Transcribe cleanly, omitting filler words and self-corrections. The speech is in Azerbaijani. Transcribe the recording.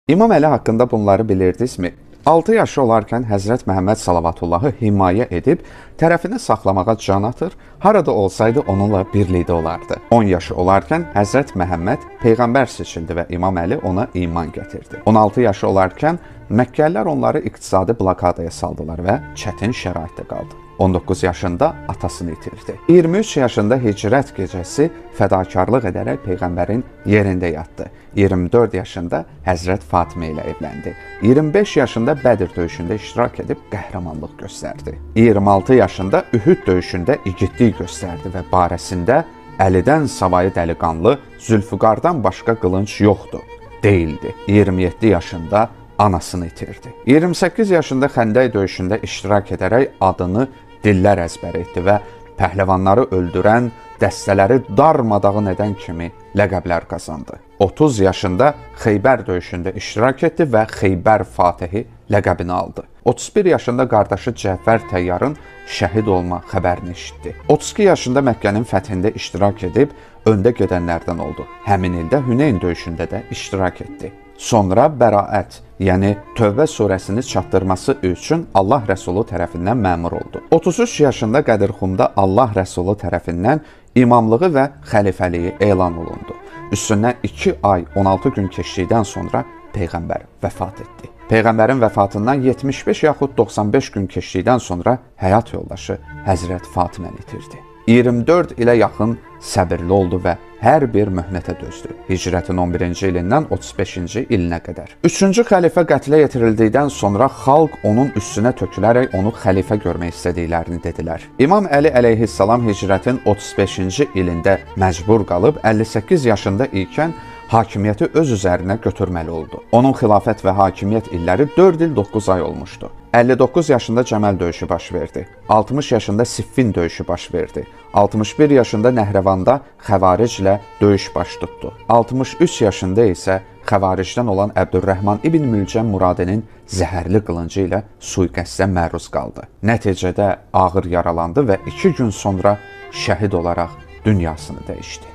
İmam Əli haqqında bunları bilirdinizmi? 6 yaşı olarkən Həzrət Məhəmməd Salavatullahı himayə edib, tərəfini saxlamağa can atır, harada olsaydı onunla birlikdə olardı. 10 yaşı olarkən Həzrət Məhəmməd Peyğəmbər seçildi və İmam Əli ona iman gətirdi. 16 yaşı olarkən Məkkəlilər onları iqtisadi blokadaya saldılar və çətin şəraitdə qaldı. 19 yaşında atasını itirdi. 23 yaşında hicrət gecəsi fədakarlıq edərək Peyğəmbərin yerində yatdı. 24 yaşında Həzrət Fatimə ilə evləndi. 25 yaşında Bədir döyüşündə iştirak edib qəhrəmanlıq göstərdi. 26 yaşında Ühüd döyüşündə igidlik göstərdi və barəsində Əlidən savayı dəliqanlı, Zülfüqardan başqa qılınc yoxdur, deyildi. 27 yaşında anasını itirdi. 28 yaşında Xəndək döyüşündə iştirak edərək adını dillər əzbər etdi və pəhləvanları öldürən, dəstələri darmadağın edən kimi ləqəblər qazandı. 30 yaşında Xeybər döyüşündə iştirak etdi və Xeybər Fatihi ləqəbini aldı. 31 yaşında qardaşı Cəfər Təyyarın şəhid olma xəbərini eşitdi. 32 yaşında Məkkənin fəthində iştirak edib öndə gedənlərdən oldu. Həmin ildə Hüneyn döyüşündə də iştirak etdi. Sonra bəraət, yəni Tövbə surəsini çatdırması üçün Allah Rəsulu tərəfindən məmur oldu. 33 yaşında Qədirxumda Allah Rəsulu tərəfindən imamlığı və xəlifəliyi elan olundu. Üstündən 2 ay 16 gün keçdikdən sonra Peyğəmbər vəfat etdi. Peyğəmbərin vəfatından 75 yaxud 95 gün keçdikdən sonra həyat yoldaşı Həzrət Fatiməni itirdi. 24 ilə yaxın səbirli oldu və hər bir möhnətə dözdü. Hicrətin 11-ci ilindən 35-ci ilinə qədər. 3-cü xəlifə qətlə yetirildikdən sonra xalq onun üstünə tökülərək onu xəlifə görmək istədiklərini dedilər. İmam Əli əleyhissalam hicrətin 35-ci ilində məcbur qalıb 58 yaşında ikən hakimiyyəti öz üzərinə götürməli oldu. Onun xilafət və hakimiyyət illəri 4 il 9 ay olmuşdu. 59 yaşında Cəməl döyüşü baş verdi. 60 yaşında Siffin döyüşü baş verdi. 61 yaşında Nəhrəvanda xəvariclə döyüş baş tutdu. 63 yaşında isə xəvaricdən olan Əbdürrəhman ibn Mülcəm Muradinin zəhərli qılıncı ilə sui-qəsdə məruz qaldı. Nəticədə ağır yaralandı və 2 gün sonra şəhid olaraq dünyasını dəyişdi.